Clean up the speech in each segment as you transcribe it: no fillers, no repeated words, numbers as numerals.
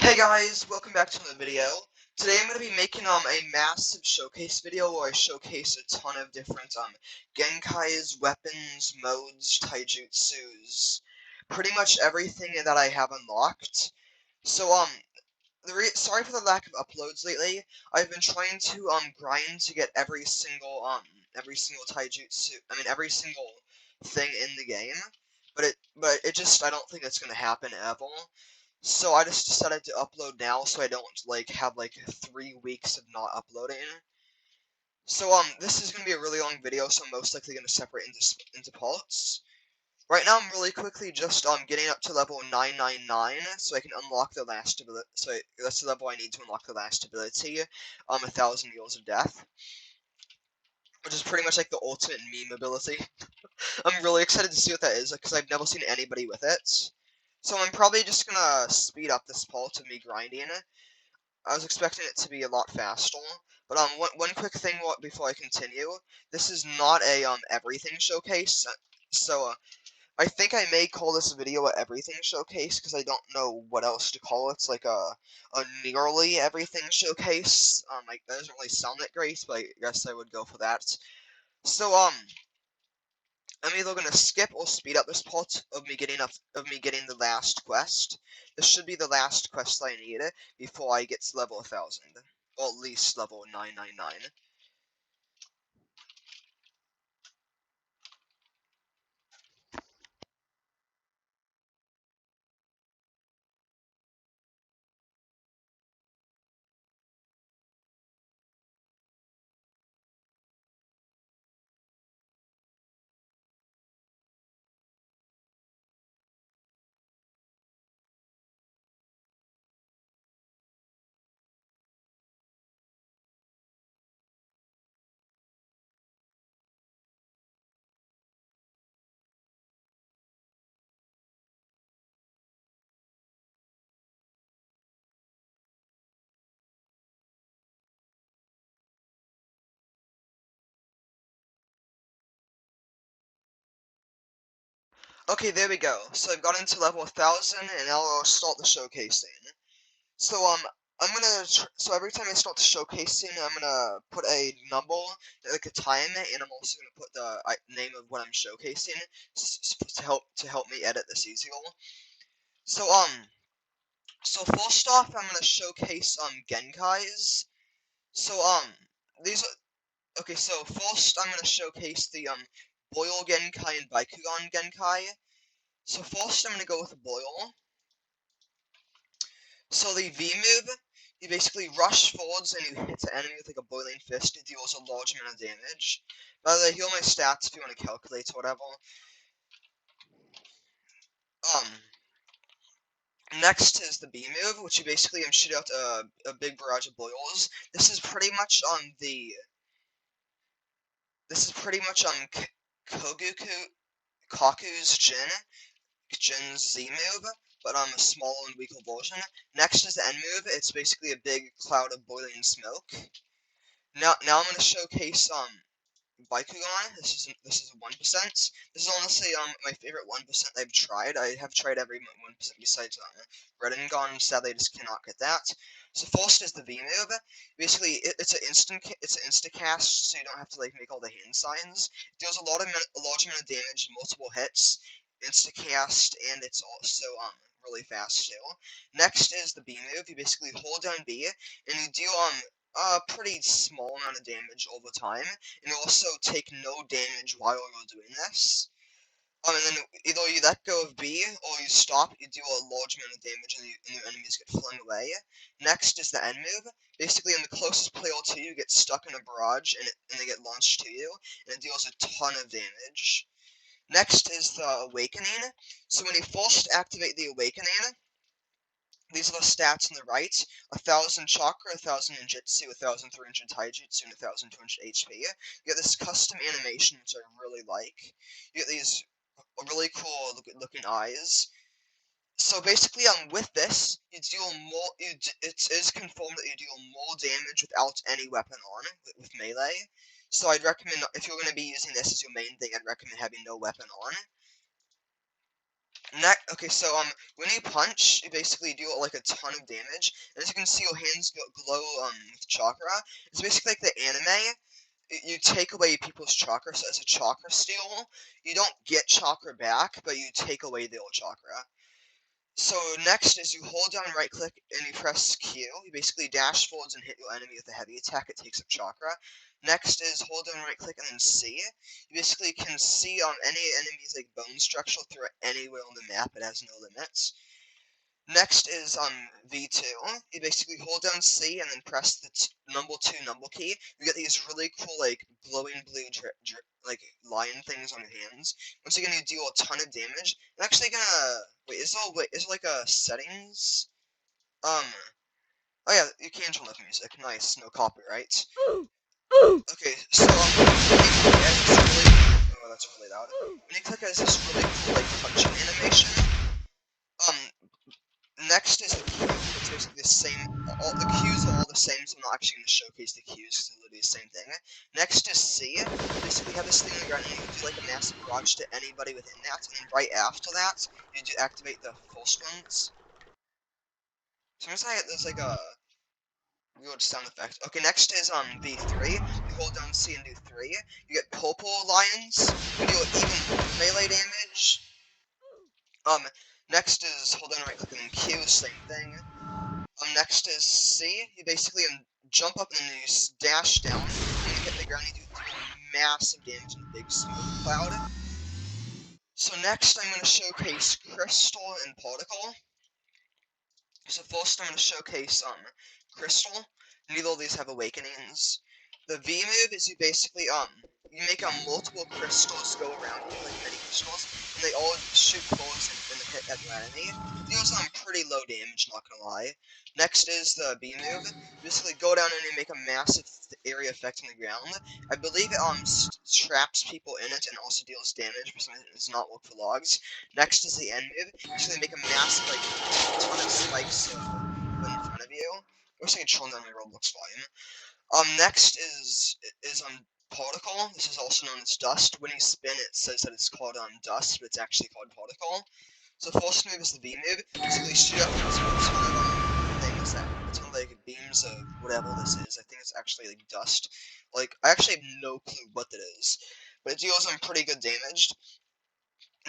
Hey guys, welcome back to another video. Today I'm going to be making a massive showcase video where I showcase a ton of different Genkais, weapons, modes, taijutsus, pretty much everything that I have unlocked. So sorry for the lack of uploads lately. I've been trying to grind to get every single taijutsu, every single thing in the game, but it just I don't think it's going to happen ever. So I just decided to upload now so I don't have 3 weeks of not uploading. So this is gonna be a really long video, so I'm most likely gonna separate into parts. Right now I'm really quickly just getting up to level 999 so I can unlock the last ability. That's the level I need to unlock the last ability, 1,000 Years of Death, which is pretty much like the ultimate meme ability. I'm really excited to see what that is because I've never seen anybody with it. So I'm probably just gonna speed up this part of me grinding. I was expecting it to be a lot faster, but one quick thing before I continue. This is not a everything showcase, so I think I may call this video a everything showcase because I don't know what else to call it. It's like a nearly everything showcase. Like that doesn't really sound that great, but I guess I would go for that. So I'm either gonna skip or speed up this part of me getting the last quest. This should be the last quest I need before I get to level 1000, or at least level 999. Okay, there we go. So I've got into level 1000, and now I'll start the showcasing. So so every time I start the showcasing, I'm gonna put a number, like a time, and I'm also gonna put the name of what I'm showcasing to help me edit this easier. So So first off, I'm gonna showcase Genkais. So these are okay. So first, I'm gonna showcase the Boil Genkai and Bakugan Genkai. So first, I'm gonna go with Boil. So the V move, you basically rush forwards and you hit the enemy with like a boiling fist. It deals a large amount of damage. By the way, heal my stats if you want to calculate or whatever. Um. Next is the B move, which you basically shoot out a big barrage of boils. This is pretty much Kaku's Jin's Z move, but a smaller and weaker version. Next is the N move. It's basically a big cloud of boiling smoke. Now I'm gonna showcase Bakugan. This is 1%. This is honestly my favorite 1% I've tried. I have tried every 1% besides Redengon. Sadly, I just cannot get that. So first is the V move. Basically, it's an insta cast, so you don't have to make all the hand signs. It deals a large amount of damage, multiple hits, insta cast, and it's also really fast too. Next is the B move. You basically hold down B, and you deal a pretty small amount of damage over time, and you also take no damage while you're doing this. And then either you let go of B, or you stop, you deal a large amount of damage, and your enemies get flung away. Next is the N move. Basically, in the closest player to you gets stuck in a barrage, and they get launched to you, and it deals a ton of damage. Next is the Awakening. So when you first activate the Awakening, these are the stats on the right: 1,000 chakra, 1,000 ninjutsu, 1,300 taijutsu, and 1,200 HP. You get this custom animation, which I really like. You get these really cool looking eyes. So basically, with this, you deal more. It is confirmed that you deal more damage without any weapon on with melee. So I'd recommend, if you're going to be using this as your main thing, I'd recommend having no weapon on. Okay, so when you punch, you basically do like a ton of damage. And as you can see, your hands glow with chakra. It's basically like the anime. You take away people's chakra, so as a chakra steal, you don't get chakra back, but you take away the old chakra. So next is you hold down right click and you press Q. You basically dash forwards and hit your enemy with a heavy attack. It takes up chakra. Next is hold down right click and then C. You basically can see any enemy's like bone structure through anywhere on the map. It has no limits. Next is V2. You basically hold down C and then press the number 2 number key. You get these really cool like glowing blue like line things on your hands. Once again, you deal a ton of damage. I'm actually gonna is there like a settings? Oh yeah, you can turn off music. Nice, no copyright. Okay, so oh, that's really loud. When you click as this really cool like punching animation, um next is a queue. It's basically the same. All the queues are all the same, so I'm not actually going to showcase the queues because they're literally the same thing. Next is C. Basically, you have this thing on the ground, and you do like a massive barrage to anybody within that. And then right after that, you do activate the force ones. Sometimes there's like a weird sound effect. Okay, next is V3. You hold down C and do 3. You get purple lions. You deal even more melee damage. Next is hold down right click and then Q, same thing. Next is C. You basically jump up and then you dash down. When you hit the ground, you do massive damage in a big smoke cloud. So next, I'm going to showcase Crystal and Particle. So first, I'm going to showcase Crystal. Neither of these have awakenings. The V move is you basically you make multiple crystals go around you, like many crystals, and they all shoot bullets and hit at your enemy. It deals pretty low damage, not gonna lie. Next is the B move. You basically go down and you make a massive area effect on the ground. I believe it traps people in it and also deals damage, but something that does not work for logs. Next is the end move. You basically make a massive like ton of spikes in front of you. I wish I could turn down my Roblox volume. Next is particle. This is also known as dust. When you spin, it says that it's called dust, but it's actually called particle. So first move is the V move. Basically, shoot up a ton of things that a ton of like beams of whatever this is. I think it's actually like dust. Like I actually have no clue what that is, but it deals pretty good damage.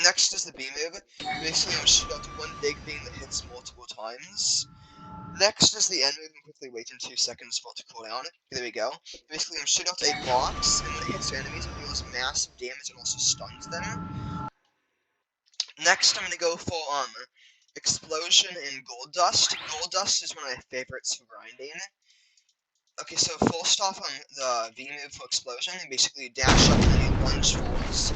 Next is the B move. Basically, I'm shoot out one big beam that hits multiple times. Next is the end move, and quickly wait in 2 seconds for it to cool down. There we go. Basically, I'm shoot out a box, and when it hits your enemies, it deals massive damage and also stuns them. Next, I'm gonna go for Explosion and Gold Dust. Gold Dust is one of my favorites for grinding. Okay, so first off on the V move for Explosion, you basically dash up and then you lunge forwards.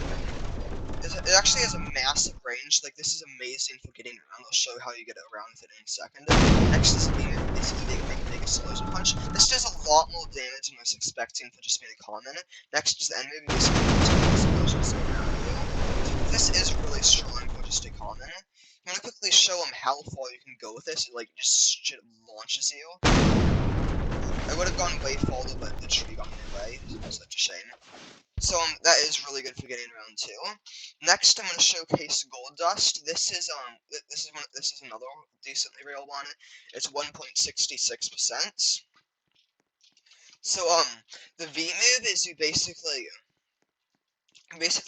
It actually has a massive range. Like, this is amazing for getting around. I'll show you how you get around with it in a second. Next is the basically big explosion punch. This does a lot more damage than I was expecting for just being a common. Next is the end move. Basically, explosions around you. This is really strong for just a common. I'm gonna quickly show them how far you can go with this. It, like, just shit launches you. I would have gone way farther, but the tree got in the way. Such a shame. So that is really good for getting around too. Next, I'm going to showcase Gold Dust. This is another decently real one. It's 1.66%. So the V move is you basically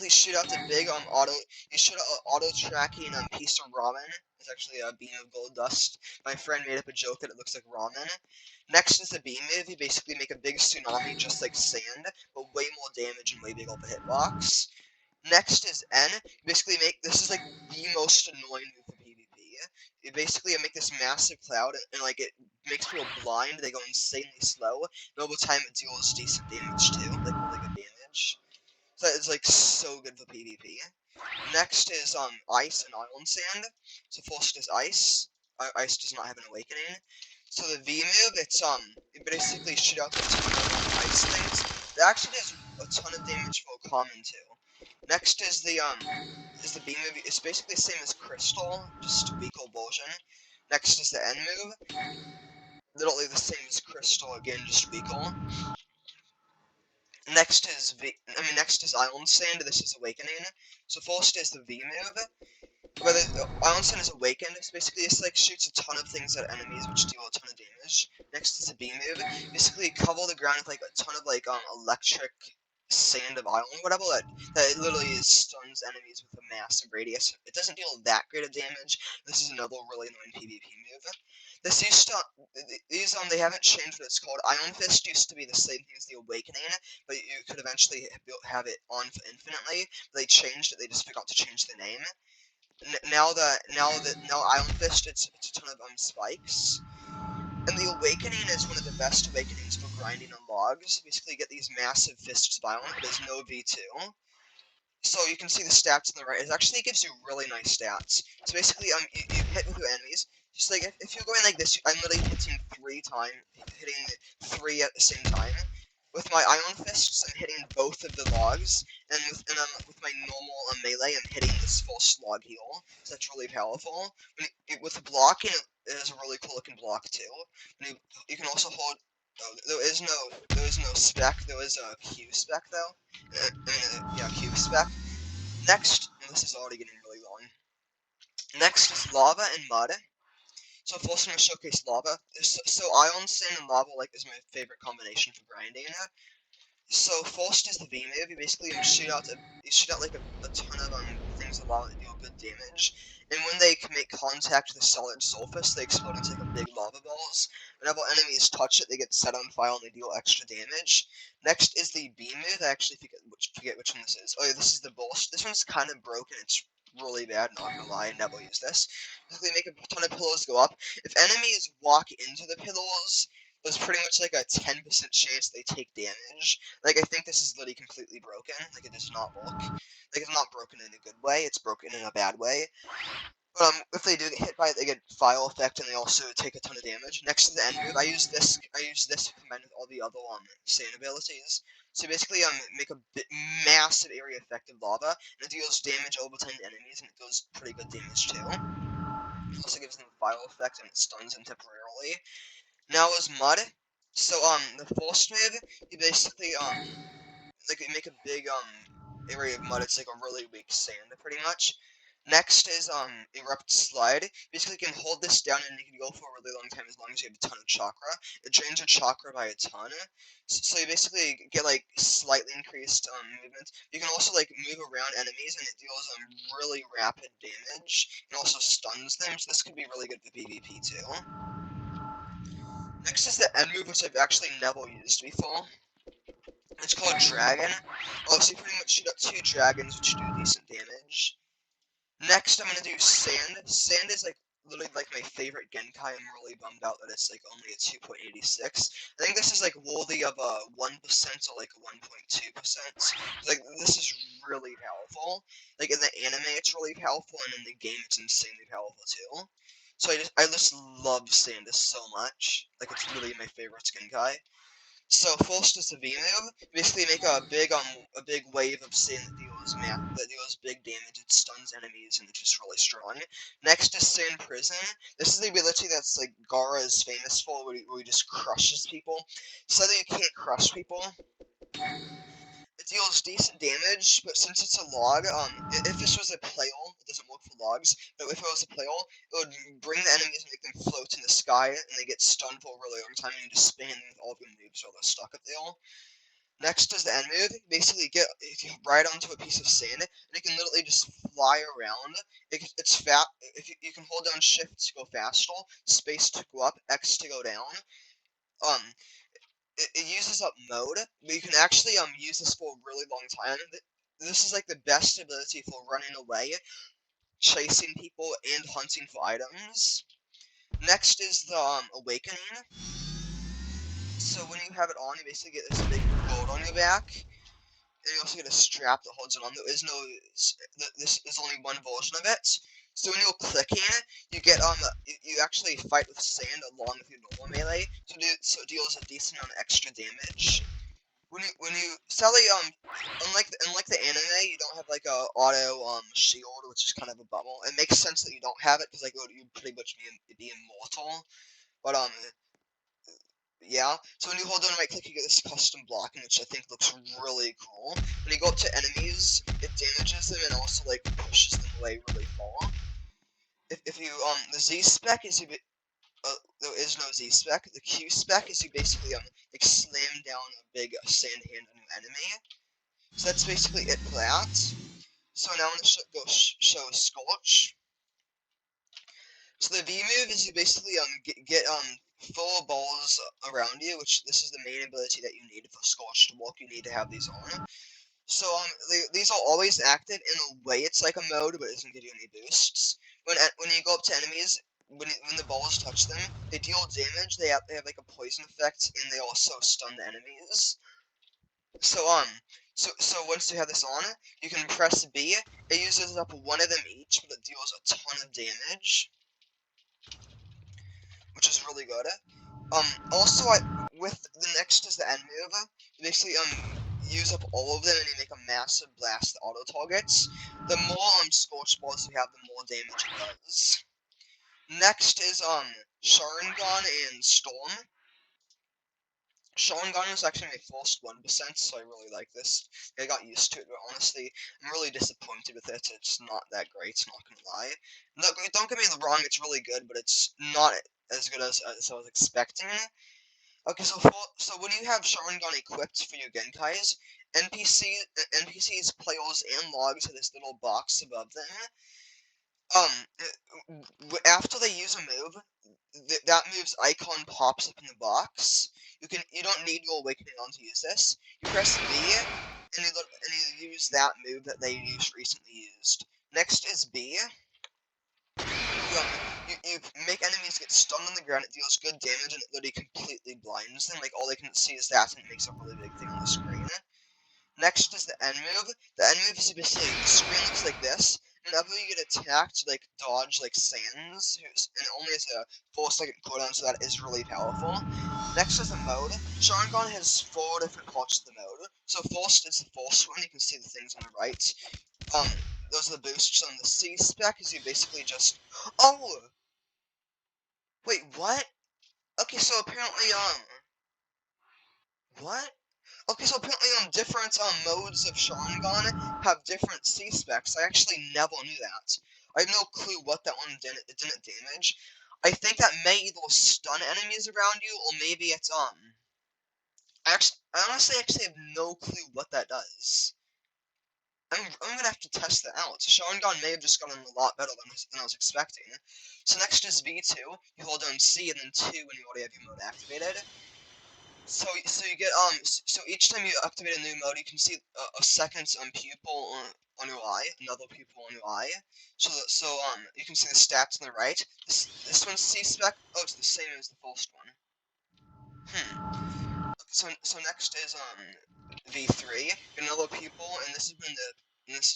shoot out the big you shoot out auto tracking piece of ramen. It's actually a beam of gold dust. My friend made up a joke that it looks like ramen. Next is the B move. You basically make a big tsunami just like sand, but way more damage and way bigger of a hitbox. Next is N. You basically make this is like the most annoying move for PvP. You basically make this massive cloud and like it makes people blind. They go insanely slow. And over time it deals decent damage too, like really good damage. So it's like so good for PvP. Next is Ice and Island Sand. So first is Ice. Ice does not have an awakening. So the V move, it's you basically shoot out a ton of ice things. It actually does a ton of damage for a common too. Next is the B move. It's basically the same as Crystal, just weaker version. Next is the N move. Literally the same as Crystal again, just weaker. Next is Island Sand. This is Awakening. So first is the V move. Where Sin is awakened. So basically, this like shoots a ton of things at enemies, which deal a ton of damage. Next is a B move. Basically, cover the ground with like a ton of like electric sand of iron, whatever. That literally stuns enemies with a massive radius. It doesn't deal that great of damage. This is another really annoying PvP move. This used to these they haven't changed what it's called. Iron Fist used to be the same thing as the Awakening, but you could eventually have it on for infinitely. They changed it. They just forgot to change the name. Now Iron Fist, it's a ton of spikes. And the Awakening is one of the best awakenings for grinding on logs. Basically, you get these massive fists of iron. There's no V2. So you can see the stats on the right. It actually gives you really nice stats. So basically, you hit with your enemies. Just like if you're going like this, I'm literally hitting hitting 3 at the same time. With my Iron Fists, I'm hitting both of the logs, and with my normal melee, I'm hitting this full slog heal. So that's really powerful. With blocking, it is a really cool looking block too. And you can also hold. Oh, there is no spec. There is a Q spec though. Yeah, Q spec. Next, and this is already getting really long. Next is lava and mud. So first I'm gonna showcase lava. So iron, sand, and lava is my favorite combination for grinding. So first is the V move. You basically shoot out like a ton of things of lava that deal good damage. And when they can make contact with the solid surface, they explode into like big lava balls. Whenever enemies touch it, they get set on fire and they deal extra damage. Next is the B move. I actually forget which one this is. Oh yeah, this is the burst. This one's kind of broken. It's really bad, not gonna lie, I never use this. Basically make a ton of pillars go up. If enemies walk into the pillars, there's pretty much like a 10% chance they take damage. Like, I think this is literally completely broken. Like, it does not work. Like, it's not broken in a good way, it's broken in a bad way. But, if they do get hit by it, they get fire effect, and they also take a ton of damage. Next to the end move, I use this combined with all the other, sand abilities. So basically, make a massive area effect of lava, and it deals damage over time to enemies, and it does pretty good damage, too. It also gives them fire effect, and it stuns them temporarily. Now is mud. So the first move, you basically you make a big area of mud. It's like a really weak sand, pretty much. Next is Erupt Slide. Basically, you can hold this down and you can go for a really long time as long as you have a ton of chakra. It drains your chakra by a ton. So you basically get like slightly increased movement. You can also like move around enemies and it deals really rapid damage. It also stuns them, so this could be really good for PvP too. Next is the end move, which I've actually never used before. It's called Dragon. Oh, so you pretty much shoot up 2 dragons, which do decent damage. Next, I'm gonna do Sand. Sand is literally my favorite Genkai. I'm really bummed out that it's only a 2.86. I think this is worthy of a 1% or 1.2%. This is really powerful. In the anime, it's really powerful, and in the game, it's insanely powerful too. So I just love Sand so much. It's literally my favorite Genkai. So first is the V move. Basically make a big wave of sand that deals big damage. It stuns enemies and it's just really strong. Next is Sand Prison. This is the ability that's Gaara is famous for, where he just crushes people. So that you can't crush people. It deals decent damage, but since it's a log, if this was a player, it doesn't work for logs, but if it was a player, it would bring the enemies and make them float in the sky, and they get stunned for a really long time, and you just spam them with all of your moves while they're stuck up there. Next is the end move. Basically, you ride onto a piece of sand, and you can literally just fly around. It's fat. You can hold down Shift to go faster, Space to go up, X to go down. It uses up mode, but you can actually use this for a really long time. This is the best ability for running away, chasing people, and hunting for items. Next is the Awakening. So when you have it on, you basically get this big gold on your back. And you also get a strap that holds it on. This is only one version of it. So when you're clicking, you get you actually fight with sand along with your normal melee. So it deals a decent amount of extra damage. Sadly, unlike the anime, you don't have a auto shield, which is kind of a bummer. It makes sense that you don't have it because you pretty much be immortal. But yeah. So when you hold down right click, you get this custom blocking, which I think looks really cool. When you go up to enemies, it damages them and also pushes them away really far. if you the Z spec is you there is no Z spec. The Q spec is you basically like slam down a big sand hand on an enemy. So that's basically it for that. So now I'm gonna show Scorch. So the V move is you basically get full balls around you, which this is the main ability that you need for Scorch to walk. You need to have these on. So these are always active. In a way, it's like a mode, but it doesn't give you any boosts. When you go up to enemies, when the balls touch them, they deal damage. They have like a poison effect, and they also stun the enemies. So once you have this on, you can press B. It uses up one of them each, but it deals a ton of damage, which is really good. Also, with the next is the end move. You basically use up all of them and you make a massive blast auto targets. The more Scorch balls you have, the more damage it does. Next is Sharingan and Storm. Sharingan is actually my first 1%, so I really like this. I got used to it, but honestly, I'm really disappointed with it. It's not that great, not gonna lie. No, don't get me wrong, it's really good, but it's not as good as I was expecting. Okay, so when you have Sharingan equipped for your Genkais, NPCs, players, and logs have this little box above them. After they use a move, that move's icon pops up in the box. You don't need your awakening on to use this. You press B, and you use that move that they recently used. Next is B. You make enemies get stunned on the ground, it deals good damage, and it literally completely blinds them. Like, all they can see is that, and it makes a really big thing on the screen. Next is the end move. The end move is basically, the screen looks like this. Whenever you get attacked, like, dodge, like, Sans, and it only has a 4-second cooldown, so that is really powerful. Next is the mode. Sharingan has 4 different parts of the mode. So first is the first one, you can see the things on the right. Those are the boosts on the C spec, is you basically just... Oh! Wait, what? Okay, so apparently, what? Okay, so apparently different modes of Sharingan have different C specs. I actually never knew that. I have no clue what that one didn't damage. I think that may either stun enemies around you, or maybe it's I honestly actually have no clue what that does. I'm gonna have to test that out. Sharingan may have just gotten a lot better than I was expecting. So next is V2. You hold down C and then 2 when you already have your mode activated. So you get so each time you activate a new mode, you can see a second pupil on your eye, another pupil on your eye. So you can see the stats on the right. This one's C spec. Oh, it's the same as the first one. So next is V3, another pupil, and this is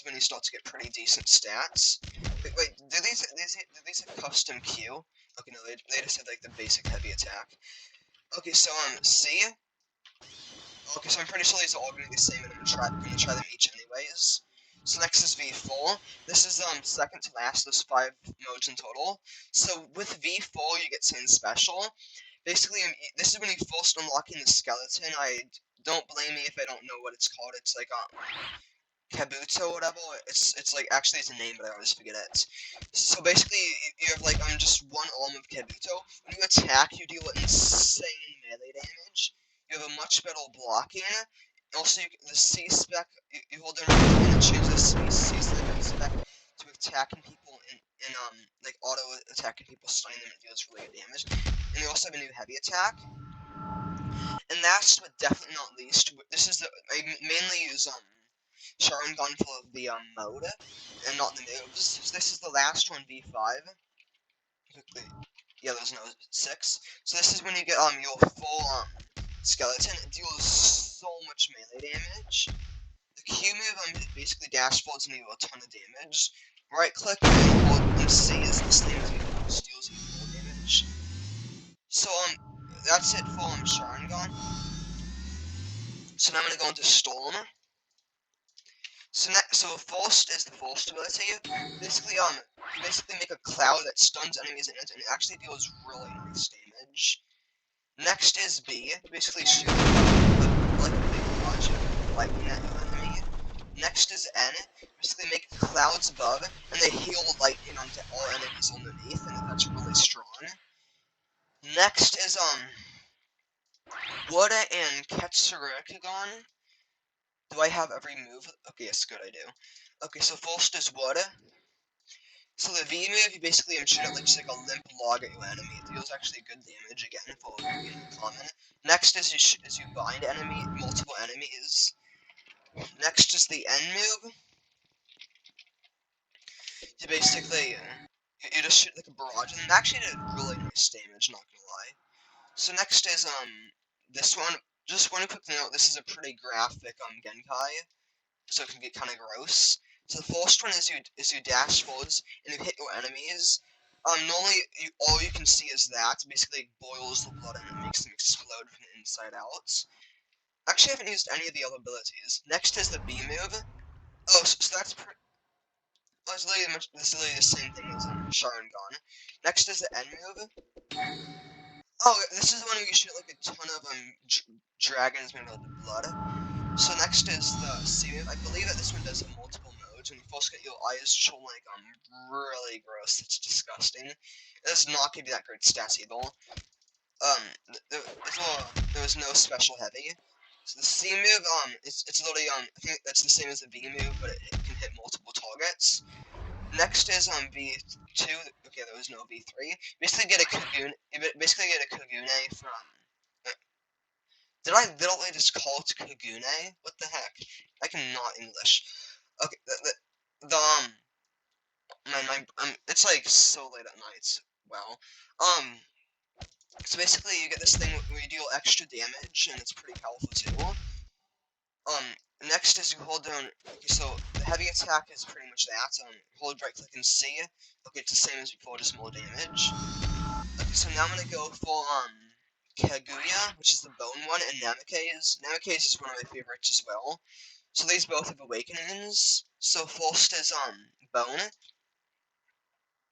when you start to get pretty decent stats. Wait, do these have custom Q? Okay, no, they just have like the basic heavy attack. Okay, so C. Okay, so I'm pretty sure these are all going to be the same, and I'm gonna try them each anyways. So next is V4. This is second to last. There's 5 modes in total. So with V4, you get something special. Basically, this is when you first unlocking the skeleton. Don't blame me if I don't know what it's called. It's like Kabuto or whatever. It's like actually it's a name, but I always forget it. So basically, you have like just one arm of Kabuto. When you attack, you deal insane melee damage. You have a much better blocking. Also, the C spec, you hold down and change the C spec to attacking people and like auto attacking people, stunning them, it deals really good damage. And you also have a new heavy attack. And last but definitely not least, this is I mainly use Sharingan for the mode and not the moves. So this is the last one, V5. Quickly, yeah, there's no 6. So this is when you get your full skeleton. It deals so much melee damage. The Q move basically dash forwards and you do a ton of damage. Right click and hold C is the same as V4, deals even more damage. So that's it for Sharingan. So now I'm gonna go into Storm. So first is the first ability. Basically, you basically make a cloud that stuns enemies in it, and it actually deals really nice damage. Next is B. You basically shoot like a big bunch of lightning at your enemy. Next is N. Basically make clouds above, and they heal lightning onto all enemies underneath, and that's really strong. Next is Wada and Ketsurukagon. Do I have every move? Okay, yes, good, I do. Okay, so first is Wada. So the V move, you basically shoot at just like a limp log at your enemy. It deals actually good damage again for being common. Next is you bind multiple enemies. Next is the N move. You basically you just shoot like a barrage, and it actually did really nice damage. Not gonna lie. So next is this one. Just one quick note. This is a pretty graphic Genkai, so it can get kind of gross. So the first one is you dash forwards and you hit your enemies. Normally all you can see is that basically boils the blood and it makes them explode from the inside out. Actually, I haven't used any of the other abilities. Next is the B move. Oh, so that's this is literally the same thing as Sharingan. Next is the N move. Oh, this is the one where you shoot like a ton of dragons made out of blood. So next is the C move. I believe that this one does multiple modes. When you first get your eyes show like really gross. It's disgusting. It does not give you that great stats either. There was no special heavy. So the C move, it's literally I think that's the same as the V move, but it can hit multiple targets. Next is V2. Okay, there was no V3. Basically get a Kagune. You basically get a Kagune from. Did I literally just call it Kagune? What the heck? I cannot English. Okay, it's like so late at night. Well, so basically you get this thing where you deal extra damage, and it's pretty powerful too. Next is you hold down. Okay, so the heavy attack is pretty much that. Hold right click and C. Okay, it's the same as before, just more damage. Okay, so now I'm gonna go for Kaguya, which is the bone one, and Namikaze. Namikaze is one of my favorites as well. So these both have awakenings. So first is bone.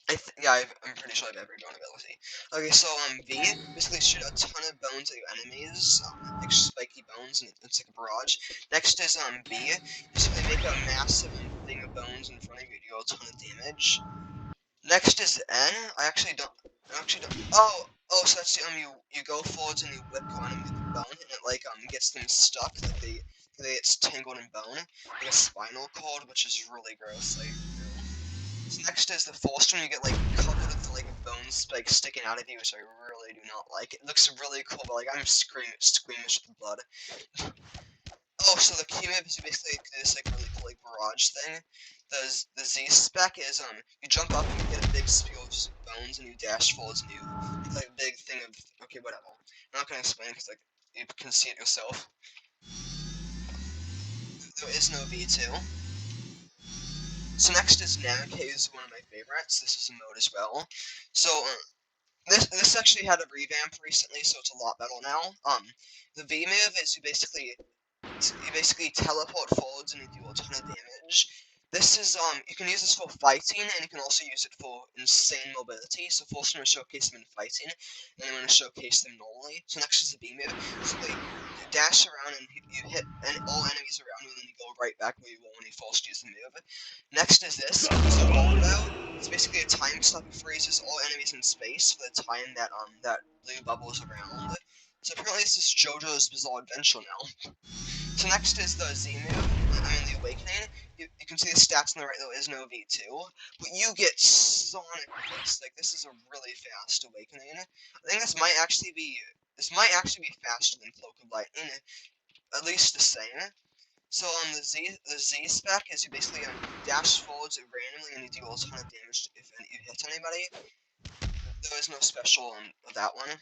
I'm pretty sure I have every bone ability. Okay, so V, basically shoot a ton of bones at your enemies, like spiky bones, and it's like a barrage. Next is B, basically make a massive thing of bones in front of you to deal a ton of damage. Next is N. I actually don't. Oh, so that's you go forwards and you whip your enemy with the bone, and it like gets them stuck, like they get tangled in bone, like a spinal cord, which is really gross. Like. So next is the first one. You get like covered with like bones like sticking out of you, which I really do not like. It looks really cool, but like I'm squeamish with the blood. Oh, so the key move is basically this like really cool like barrage thing. The Z spec is you jump up and you get a big spew of bones and you dash forwards and you get like a big thing of okay whatever. I'm not gonna explain because like you can see it yourself. There is no V2. So next is Namikaze, one of my favorites. This is a mode as well. So this actually had a revamp recently, so it's a lot better now. The V move is you basically teleport forwards and you do a ton of damage. This is you can use this for fighting, and you can also use it for insane mobility. So first I'm gonna showcase them in fighting, and then I'm gonna showcase them normally. So next is the V move. So you dash around and you hit all enemies around you, and then you go right back where you were when you first used the move. Next is this. It's a roundabout. It's basically a time stop. It freezes all enemies in space for the time that that blue bubble is around. So apparently this is JoJo's Bizarre Adventure now. So next is the Z move, the Awakening. You can see the stats on the right, there is no V2, but you get Sonic with this. Like, this is a really fast Awakening. I think this might actually be faster than Cloak of Lightning, at least the same. So the Z spec is you basically dash forwards randomly and you deal a ton of damage if you hit anybody. There is no special of that one.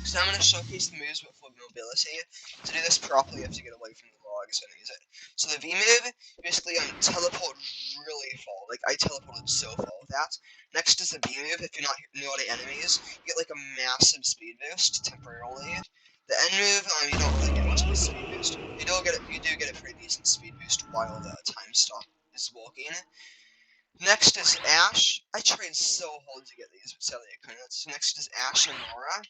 So I'm going to showcase the moves for mobility. To do this properly, you have to get away from the logs and use it. So the V move, basically teleport really far. Like, I teleported so far with that. Next is the B move. If you're not near any enemies, you get like a massive speed boost temporarily. The N move, you don't really get much of a speed boost. You do get a pretty decent speed boost while the time stop is walking. Next is Ash. I tried so hard to get these, but sadly I couldn't. So next is Ash and Laura.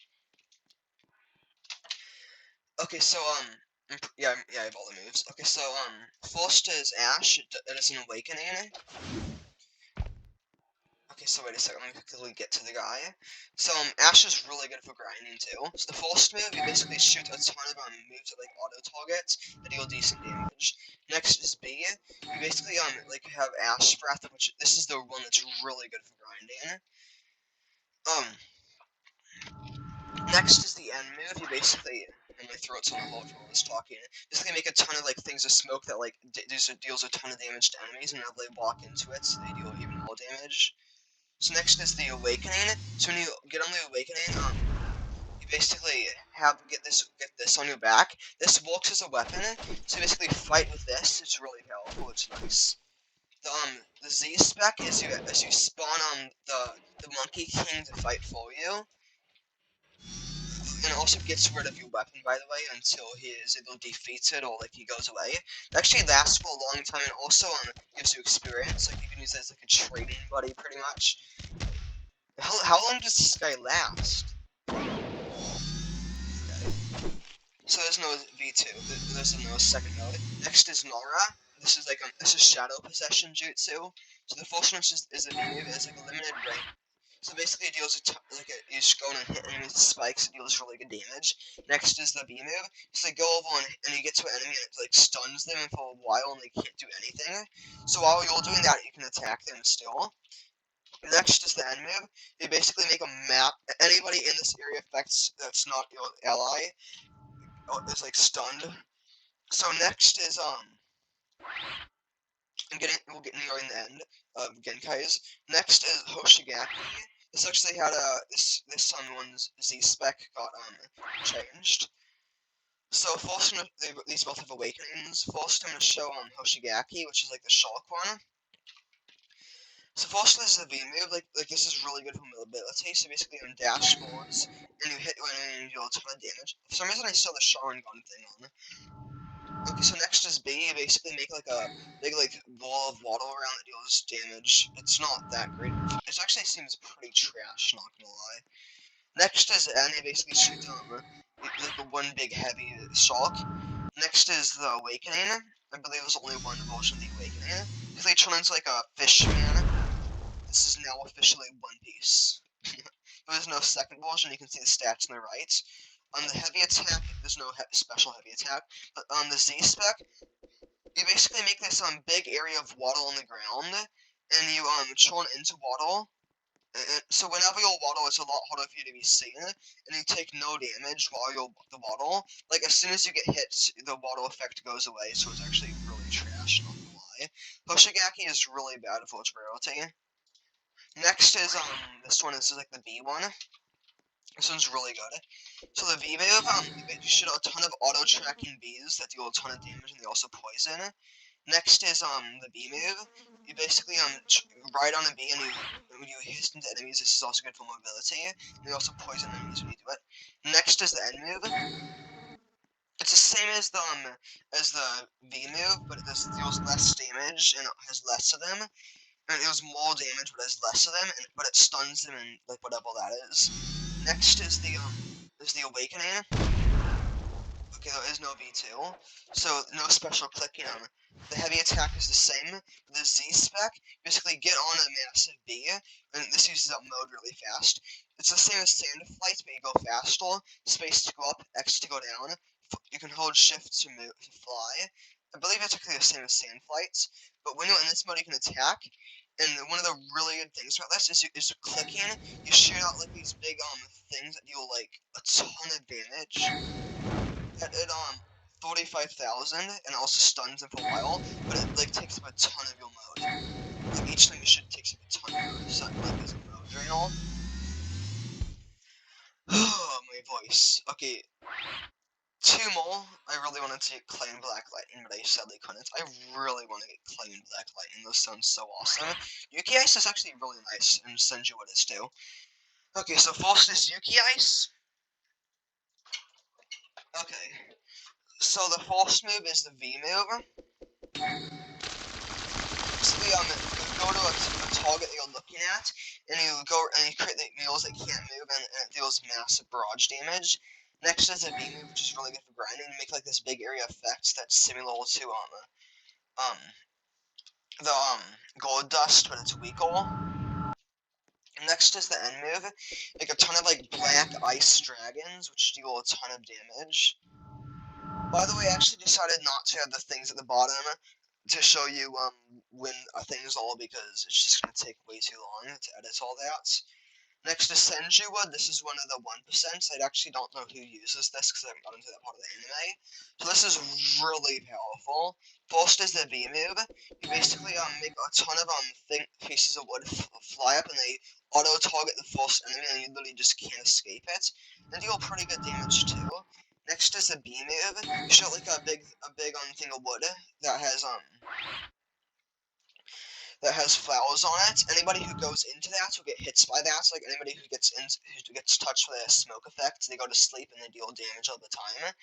Okay, so Yeah, I have all the moves. Okay, so, first is Ash, it is an awakening. Okay, so wait a second, let me quickly get to the guy. So, Ash is really good for grinding, too. So the first move, you basically shoot a ton of, moves that, like, auto-targets that deal decent damage. Next is B, you basically, like, have Ash Breath, which, this is the one that's really good for grinding. Next is the end move, you basically, and my throat's on the hold for all this talking, basically make a ton of, like, things of smoke that, like, deals a ton of damage to enemies, and now they walk into it, so they deal even more damage. So next is the awakening. So when you get on the awakening, you basically get this on your back. This works as a weapon. So you basically fight with this. It's really powerful. It's nice. The Z spec is as you spawn on the Monkey King to fight for you. And it also gets rid of your weapon, by the way, until he is able to defeat it or like he goes away. It actually lasts for a long time and also gives you experience. Like you can use it as like a trading buddy, pretty much. How long does this guy last? So there's no V2. There's no second mode. Next is Nora. This is like this is Shadow Possession Jutsu. So the first one is a V move. It's like a limited range. So basically, it deals you just go and hit enemies with spikes. It deals really good damage. Next is the B move. So they go over and you get to an enemy and it like stuns them for a while and they can't do anything. So while you're doing that, you can attack them still. Next is the end move. You basically make a map. Anybody in this area affects that's not your ally is like stunned. So next is we'll get nearing the end of Genkais. Next is Hoshigaki. This actually had this one's Z spec got changed. So first these both have awakenings. First I'm gonna show Hoshigaki, which is like the shark one. So first this is a V move, like this is really good for mobility. So basically on dashboards and you hit when you deal a ton of damage. For some reason I still have the Sharingan thing on. Okay, so next is B. You basically make like a big like wall of water around that deals damage. It's not that great. It actually seems pretty trash, not gonna lie. Next is N. You basically shoot like a one big heavy shark. Next is the Awakening. I believe there's only one version of the Awakening. Because they turn into like a fish man. This is now officially One Piece. There's no second version. You can see the stats on the right. On the heavy attack, there's no special heavy attack. But on the Z spec, you basically make this big area of water on the ground, and you churn into water. So whenever you're water, it's a lot harder for you to be seen, and you take no damage while you're the water. Like as soon as you get hit, the water effect goes away. So it's actually really trash. Not gonna lie. Hoshigaki is really bad for its rarity. Next is this one is like the B one. This one's really good. So the V move, you shoot a ton of auto-tracking Vs that deal a ton of damage and they also poison. Next is the B move. You basically ride on a bee and when you hit into enemies, this is also good for mobility. And you also poison enemies when you do it. Next is the end move. It's the same as the V move, but it deals less damage and it has less of them. And it deals more damage but has less of them, but it stuns them and like whatever that is. Next is the Awakening. Okay, there is no V2, so no special clicking on. The heavy attack is the same. The Z spec, basically get on a massive B, and this uses up mode really fast. It's the same as Sand Flight, but you go faster. Space to go up, X to go down. You can hold Shift to move to fly. I believe it's actually the same as Sand Flights, but when you're in this mode, you can attack. And one of the really good things about this is clicking. You shoot out like these big things that deal like a ton of damage. At 45,000 and also stuns them for a while, but it like takes up a ton of your mode. Like each time you shoot takes up a ton of mode, so like there's a mode drain all. Oh my voice. Okay. Two more. I really wanted to get Clay and Black Lightning, but I sadly couldn't. I really want to get Clay and Black Lightning. Those sound so awesome. Yuki Ice is actually really nice, and Senju it is too. Okay, so first is Yuki Ice. Okay. So the first move is the V move. Basically, you go to a target that you're looking at, and you create the mules that can't move, and it deals massive barrage damage. Next is a B move, which is really good for grinding. You make like this big area effect that's similar to the gold dust, but it's weaker. Next is the end move. Make a ton of like black ice dragons, which deal a ton of damage. By the way, I actually decided not to have the things at the bottom to show you when a thing is all, because it's just gonna take way too long to edit all that. Next is Senju Wood. This is one of the 1%. I actually don't know who uses this because I haven't gotten into that part of the anime. So this is really powerful. First is the V move. You basically make a ton of pieces of wood fly up, and they auto target the first enemy, and you literally just can't escape it. And deal pretty good damage too. Next is the B move. You shoot like a big thing of wood that has flowers on it. Anybody who goes into that will get hit by that. Like anybody who gets touched with a smoke effect, they go to sleep and they deal damage all the time.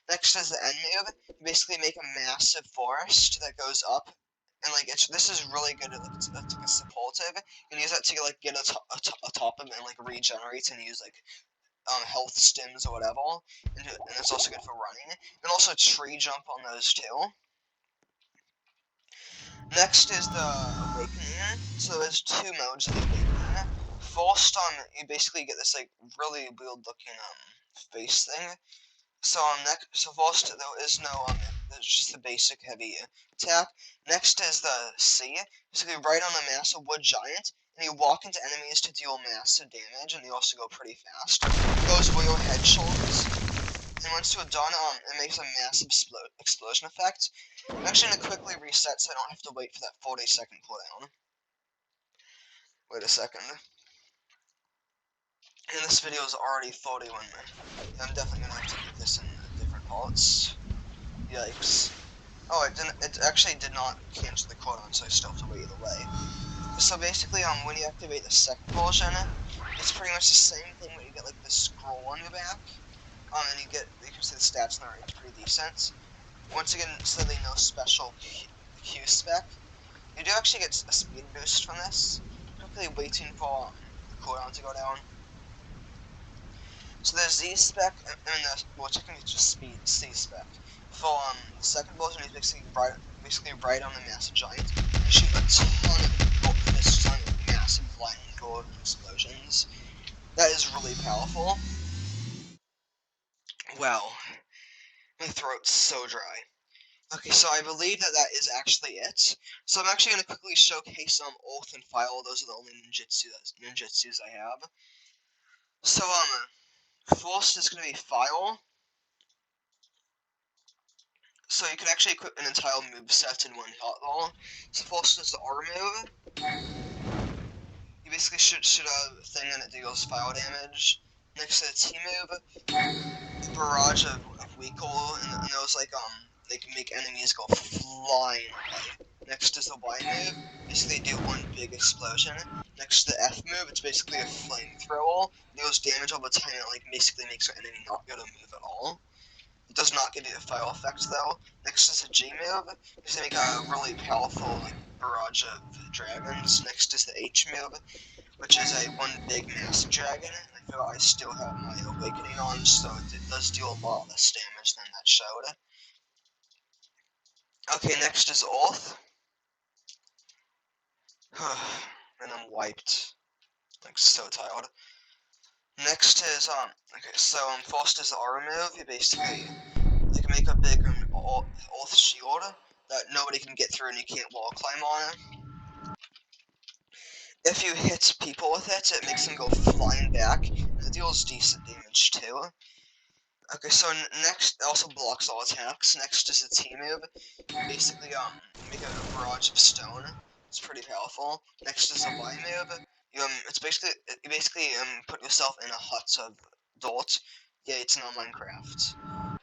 Next is the end move. You basically make a massive forest that goes up, and like this is really good. It's like a supportive. You can use that to like get atop of it and like regenerate and use like health stims or whatever. And it's also good for running. You can also tree jump on those too. Next is the Awakening. So there's two modes of the Awakening. First, you basically get this like really weird looking face thing. So first there is no there's just the basic heavy attack. Next is the C. Basically right on a massive wood giant, and you walk into enemies to deal massive damage, and they also go pretty fast. It goes where your head shoulders. And once you're done, it makes a massive explosion effect. I'm actually gonna quickly reset so I don't have to wait for that 40-second cooldown. Wait a second. And this video is already 41 minutes. I'm definitely gonna have to put this in different parts. Yikes. Oh, it actually did not cancel the cooldown, so I still have to wait either way. So basically, when you activate the second version, it's pretty much the same thing, but you get like this scroll on your back. And you can see the stats in there, it's pretty decent. Once again, suddenly no special Q spec. You do actually get a speed boost from this. Quickly waiting for the cooldown to go down. So there's Z spec, and well, technically it's just C spec. For the second version, is basically right on the massive giant. You shoot a ton of massive lightning golden explosions. That is really powerful. Wow, my throat's so dry. Okay, so I believe that is actually it. So I'm actually going to quickly showcase Oath and File. Those are the only ninjutsus I have. So, first is going to be File. So you can actually equip an entire moveset in one shot though. So first is the R move. You basically shoot a thing and it deals fire damage. Next to the T move, barrage of recoil, and those like they can make enemies go flying away. Next is the Y move, basically do one big explosion. Next to the F move, it's basically a flamethrower. It deals damage all the time, and it like basically makes your enemy not be able to move at all. It does not give you a fire effect though. Next is a G move, because they make a really powerful like barrage of dragons. Next is the H move, which is a one big massive dragon. I feel I still have my awakening on, so it does deal a lot less damage than that showed. Okay, next is Oath. And I'm wiped. Like so tired. Next is okay, so first is the aura move. You basically make a big Oath shield that nobody can get through and you can't wall climb on it. If you hit people with it, it makes them go flying back, and it deals decent damage too. Okay, so next, it also blocks all attacks. Next is the T move. Basically, make a barrage of stone. It's pretty powerful. Next is the Y move. You basically put yourself in a hut of dirt. Yeah, it's not Minecraft.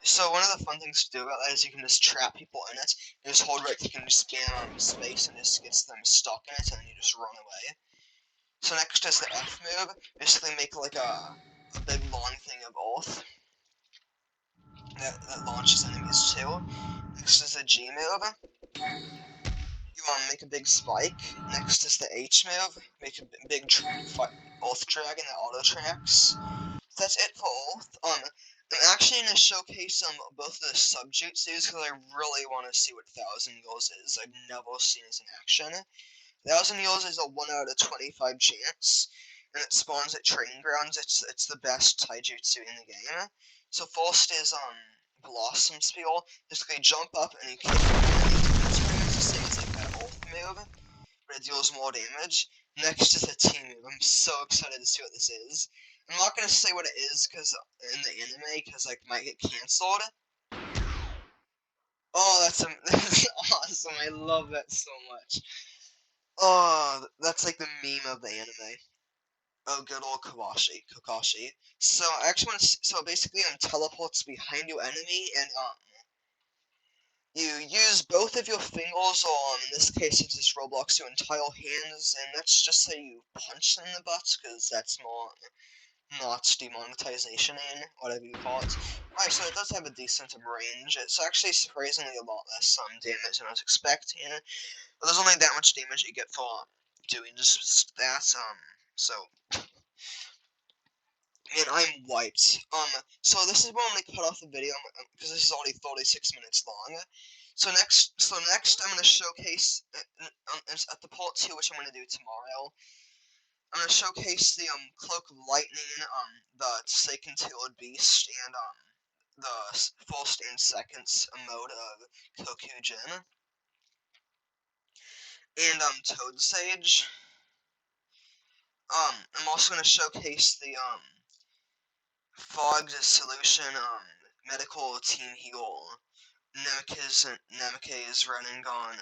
So one of the fun things to do about that is you can just trap people in it. You just hold right click and just spam space and just gets them stuck in it, and then you just run away. So next is the F move. Basically make like a big long thing of Oath that launches enemies too. Next is the G move. You make a big spike. Next is the H move. Make a big Oath dragon that auto tracks. that's it for Oath. I'm actually gonna showcase both of the subjutsus because I really want to see what Thousand Years is. I've never seen it in action. 1,000 Years is a 1 out of 25 chance, and it spawns at training grounds. It's the best taijutsu in the game. So first is Blossom Spiel. Basically jump up and you kick. It's pretty much the same as like that Oath move, but it deals more damage. Next is a team move. I'm so excited to see what this is. I'm not gonna say what it is because in the anime, because like might get cancelled. Oh, that's awesome! I love that so much. Oh, that's like the meme of the anime. Oh, good old Kokashi. So I actually want to. So basically, teleports behind your enemy, and you use both of your fingers, or in this case, it's just Roblox, your entire hands, and that's just so you punch them in the butt, because that's more not demonetization in, whatever you call it. Alright, so it does have a decent range. It's actually surprisingly a lot less damage than I was expecting. But there's only that much damage you get for doing just that. So man, I'm wiped. So this is where I'm gonna cut off the video because this is already 36 minutes long. So next I'm gonna showcase at the part 2, which I'm gonna do tomorrow. I'm gonna showcase the Cloak of Lightning, the Seiken Tailed Beast, and the first and second mode of Kokujin, and Toad Sage. I'm also gonna showcase the Fog Solution Medical Team Heal, Nemeke's Renangon,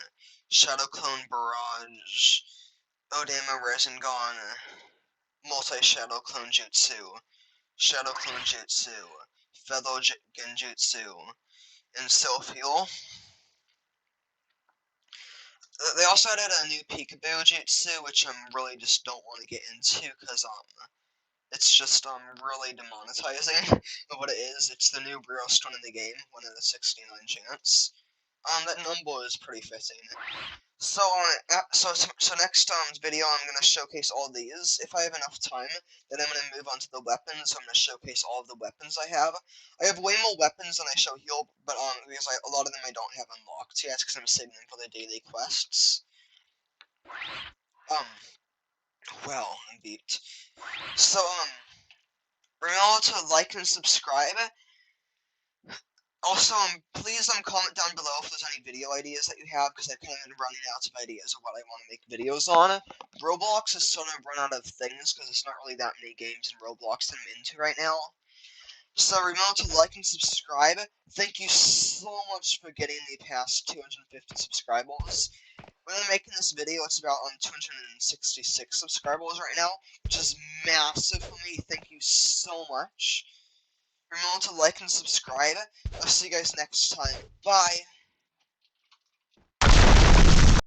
Shadow Clone Barrage, Odama Resingon, Multi-Shadow Clone Jutsu, Shadow Clone Jutsu, Feather Genjutsu, and Self Heal. They also added a new Peekaboo Jutsu, which I really just don't want to get into because it's just really demonetizing of what it is. It's the new rarest one in the game, 1 out of 69 chance. That number is pretty fitting. So so next video I'm gonna showcase all these. If I have enough time, then I'm gonna move on to the weapons. So I'm gonna showcase all of the weapons I have. I have way more weapons than I show heal, but because a lot of them I don't have unlocked yet, because I'm saving them for the daily quests. Well, indeed. So remember to like and subscribe. Also, please comment down below if there's any video ideas that you have, because I've kind of been running out of ideas of what I want to make videos on. Roblox is starting to run out of things, because there's not really that many games in Roblox that I'm into right now. So remember to like and subscribe. Thank you so much for getting me past 250 subscribers. When I'm making this video, it's about 266 subscribers right now, which is massive for me. Thank you so much. Remember to like and subscribe. I'll see you guys next time. Bye.